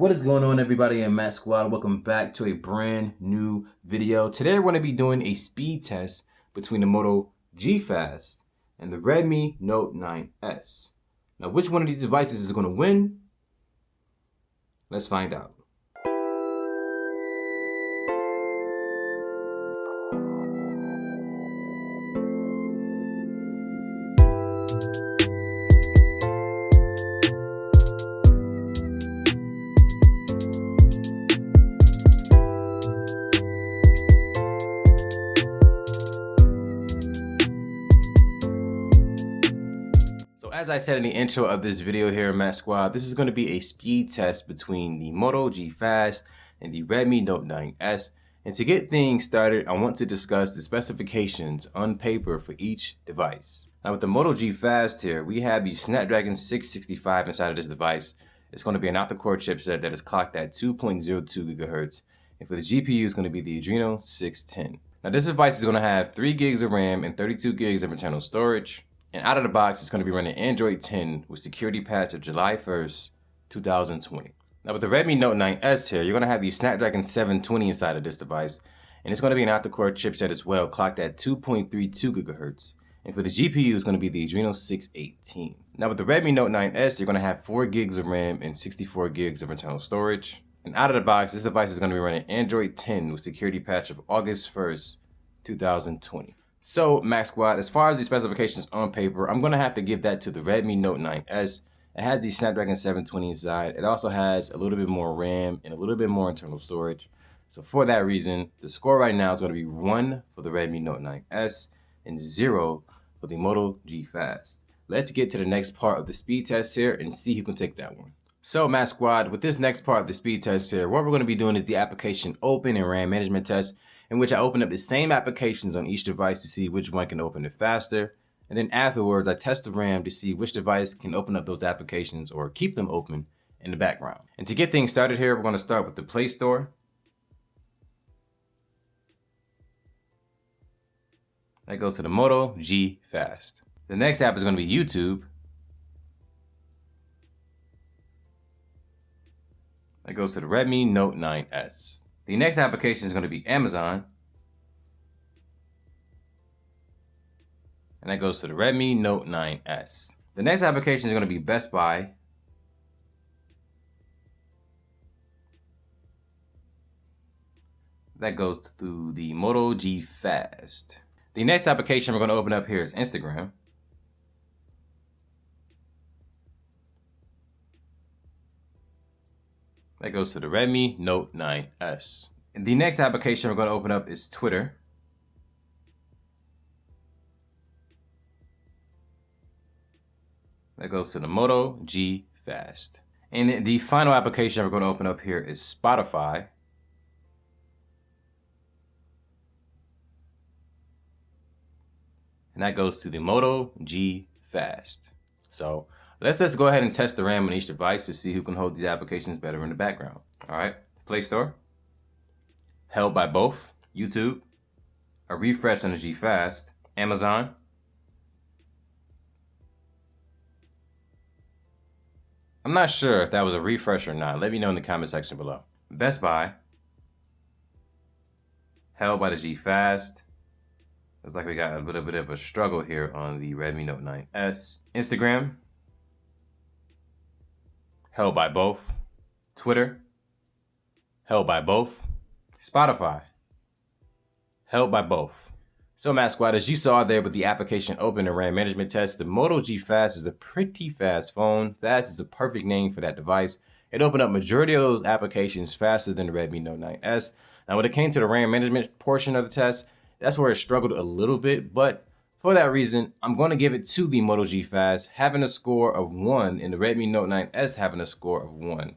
What is going on, everybody in Mac Squad? Welcome back to a brand new video. Today we're going to be doing a speed test between the Moto G Fast and the Redmi Note 9S. Now, which one of these devices is going to win? Let's find out. As I said in the intro of this video here, Mac Squad, this is going to be a speed test between the Moto G Fast and the Redmi Note 9S. And to get things started, I want to discuss the specifications on paper for each device. Now with the Moto G Fast here, we have the Snapdragon 665 inside of this device. It's going to be an octa-core chipset that is clocked at 2.02 GHz. And for the GPU, it's going to be the Adreno 610. Now this device is going to have 3 gigs of RAM and 32 gigs of internal storage. And out of the box, it's going to be running Android 10 with security patch of July 1st, 2020. Now with the Redmi Note 9S here, you're going to have the Snapdragon 720 inside of this device. And it's going to be an octa-core chipset as well, clocked at 2.32 GHz. And for the GPU, it's going to be the Adreno 618. Now with the Redmi Note 9S, you're going to have 4 gigs of RAM and 64 gigs of internal storage. And out of the box, this device is going to be running Android 10 with security patch of August 1st, 2020. So, Mac Squad, as far as the specifications on paper, I'm going to have to give that to the Redmi Note 9S. It has the Snapdragon 720 inside. It also has a little bit more RAM and a little bit more internal storage. So for that reason, the score right now is going to be 1 for the Redmi Note 9S and 0 for the Moto G Fast. Let's get to the next part of the speed test here and see who can take that one. So, Mac Squad, with this next part of the speed test here, what we're going to be doing is the application open and RAM management test, in which I open up the same applications on each device to see which one can open it faster. And then afterwards, I test the RAM to see which device can open up those applications or keep them open in the background. And to get things started here, we're going to start with the Play Store. That goes to the Moto G Fast. The next app is going to be YouTube. That goes to the Redmi Note 9S. The next application is going to be Amazon. And that goes to the Redmi Note 9S. The next application is going to be Best Buy. That goes to the Moto G Fast. The next application we're going to open up here is Instagram. That goes to the Redmi Note 9S. And the next application we're going to open up is Twitter. That goes to the Moto G Fast. And the final application we're going to open up here is Spotify. And that goes to the Moto G Fast. So let's just go ahead and test the RAM on each device to see who can hold these applications better in the background. All right, Play Store, held by both. YouTube, a refresh on the G Fast. Amazon, I'm not sure if that was a refresh or not. Let me know in the comment section below. Best Buy, held by the G Fast. Looks like we got a little bit of a struggle here on the Redmi Note 9S. Instagram, held by both. Twitter, held by both. Spotify, held by both. So, Mac Squad, as you saw there with the application open and RAM management test, the Moto G Fast is a pretty fast phone. Fast is a perfect name for that device. It opened up majority of those applications faster than the Redmi Note 9S. Now, when it came to the RAM management portion of the test, that's where it struggled a little bit, but for that reason, I'm going to give it to the Moto G Fast, having a score of 1, and the Redmi Note 9S having a score of 1.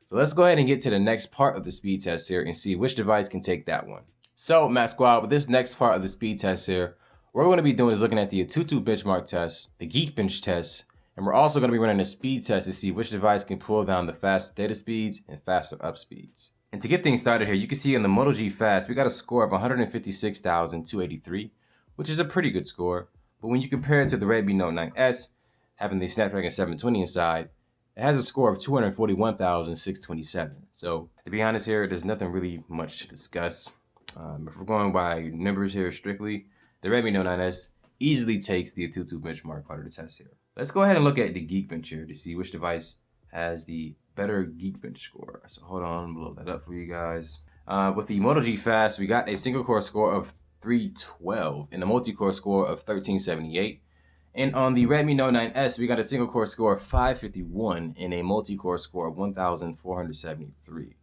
So let's go ahead and get to the next part of the speed test here and see which device can take that one. So, Mac Squad, with this next part of the speed test here, what we're going to be doing is looking at the AnTuTu benchmark test, the Geekbench test, and we're also going to be running a speed test to see which device can pull down the faster data speeds and faster up speeds. And to get things started here, you can see in the Moto G Fast, we got a score of 156,283, which is a pretty good score. But when you compare it to the Redmi Note 9S, having the Snapdragon 720 inside, it has a score of 241,627. So to be honest here, there's nothing really much to discuss. If we're going by numbers here strictly, the Redmi Note 9S easily takes the AnTuTu benchmark part of the test here. Let's go ahead and look at the Geekbench here to see which device has the better Geekbench score. So hold on, blow that up for you guys. With the Moto G Fast, we got a single core score of 312 and a multi-core score of 1378. And on the Redmi Note 9S, we got a single core score of 551 and a multi-core score of 1473.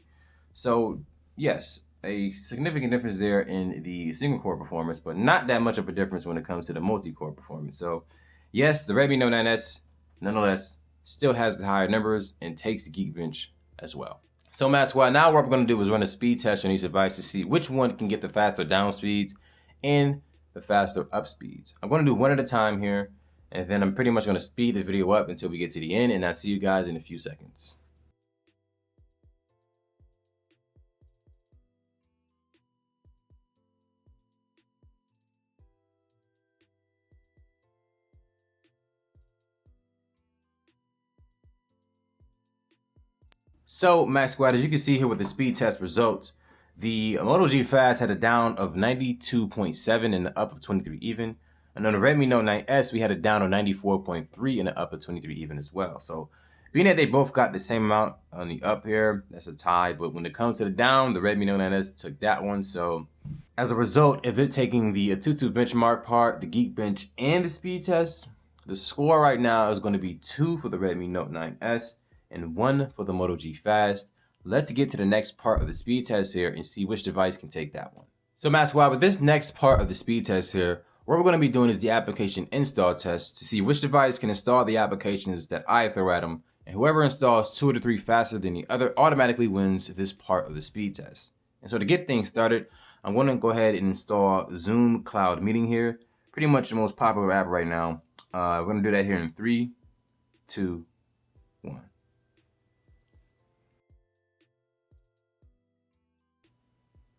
So yes, a significant difference there in the single core performance, but not that much of a difference when it comes to the multi-core performance. So yes, the Redmi Note 9S nonetheless still has the higher numbers and takes the Geekbench as well. So Math Squad, now what we're going to do is run a speed test on each device to see which one can get the faster down speeds and the faster up speeds. I'm going to do one at a time here, and then I'm pretty much going to speed the video up until we get to the end, and I'll see you guys in a few seconds. So, Max Squad, as you can see here with the speed test results, the Moto G Fast had a down of 92.7 and an up of 23 even. And on the Redmi Note 9S, we had a down of 94.3 and an up of 23 even as well. So, being that they both got the same amount on the up here, that's a tie. But when it comes to the down, the Redmi Note 9S took that one. So, as a result of it taking the AnTuTu benchmark part, the Geekbench, and the speed test, the score right now is going to be 2 for the Redmi Note 9S. And 1 for the Moto G Fast. Let's get to the next part of the speed test here and see which device can take that one. So Math Squad, with this next part of the speed test here, what we're going to be doing is the application install test to see which device can install the applications that I throw at them, and whoever installs 2 or 3 faster than the other automatically wins this part of the speed test. And so to get things started, I'm going to go ahead and install Zoom Cloud Meeting here, pretty much the most popular app right now. We're going to do that here in 3, 2, 1.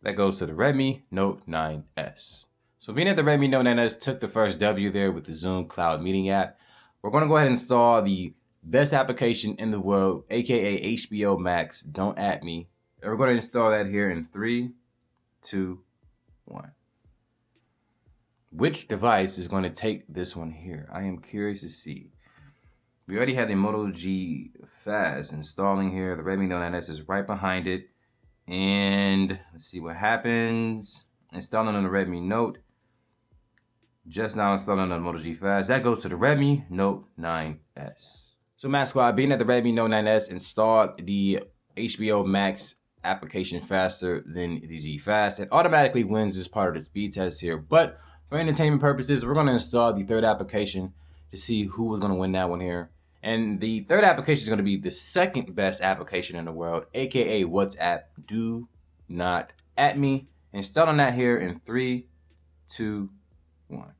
That goes to the Redmi Note 9S. So being that the Redmi Note 9S took the first W there with the Zoom Cloud Meeting app, we're going to go ahead and install the best application in the world, aka HBO Max, Don't At Me. And we're going to install that here in 3, 2, 1. Which device is going to take this one here? I am curious to see. We already had the Moto G Fast installing here. The Redmi Note 9S is right behind it. And let's see what happens. Installing on the Redmi Note. Just now installing on the Moto G Fast. That goes to the Redmi Note 9S. So Math Squad, being that the Redmi Note 9S installed the HBO Max application faster than the G Fast, it automatically wins this part of the speed test here. But for entertainment purposes, we're going to install the third application to see who was going to win that one here. And the third application is going to be the second best application in the world, aka WhatsApp. Do Not At Me. Installing that here in 3, 2, 1.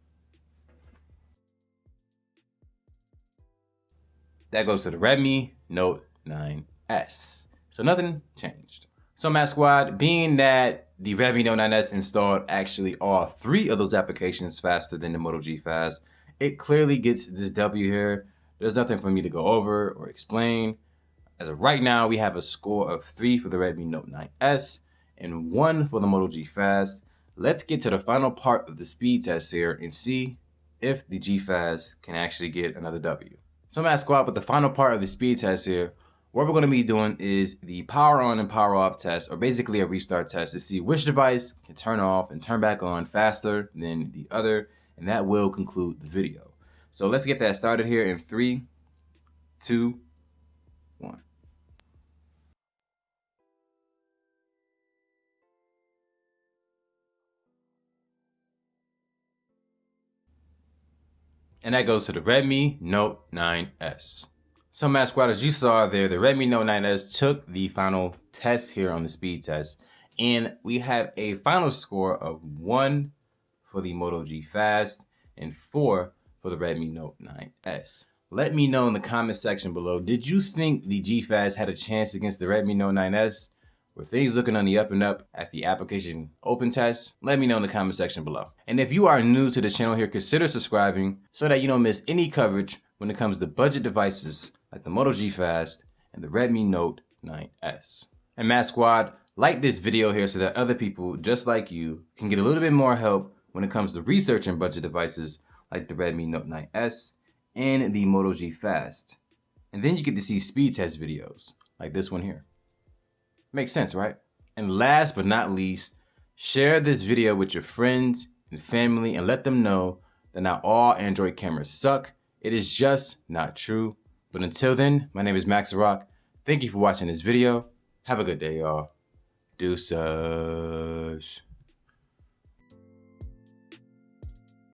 That goes to the Redmi Note 9S. So nothing changed. So Math Squad, being that the Redmi Note 9S installed actually all 3 of those applications faster than the Moto G Fast, it clearly gets this W here. There's nothing for me to go over or explain. As of right now, we have a score of 3 for the Redmi Note 9S and 1 for the Moto G Fast. Let's get to the final part of the speed test here and see if the G Fast can actually get another W. So Math Squad, with the final part of the speed test here, what we're going to be doing is the power on and power off test, or basically a restart test to see which device can turn off and turn back on faster than the other, and that will conclude the video. So let's get that started here in 3, 2, 1. And that goes to the Redmi Note 9S. So Math Squad, as you saw there, the Redmi Note 9S took the final test here on the speed test. And we have a final score of 1 for the Moto G Fast and 4 for the Redmi Note 9S. Let me know in the comment section below, did you think the G Fast had a chance against the Redmi Note 9S? Were things looking on the up and up at the application open test? Let me know in the comment section below. And if you are new to the channel here, consider subscribing so that you don't miss any coverage when it comes to budget devices like the Moto G Fast and the Redmi Note 9S. And Math Squad, like this video here so that other people just like you can get a little bit more help when it comes to researching budget devices like the Redmi Note 9S and the Moto G Fast. And then you get to see speed test videos like this one here. Makes sense, right? And last but not least, share this video with your friends and family and let them know that not all Android cameras suck. It is just not true. But until then, my name is Max Rock. Thank you for watching this video. Have a good day, y'all. Deuces.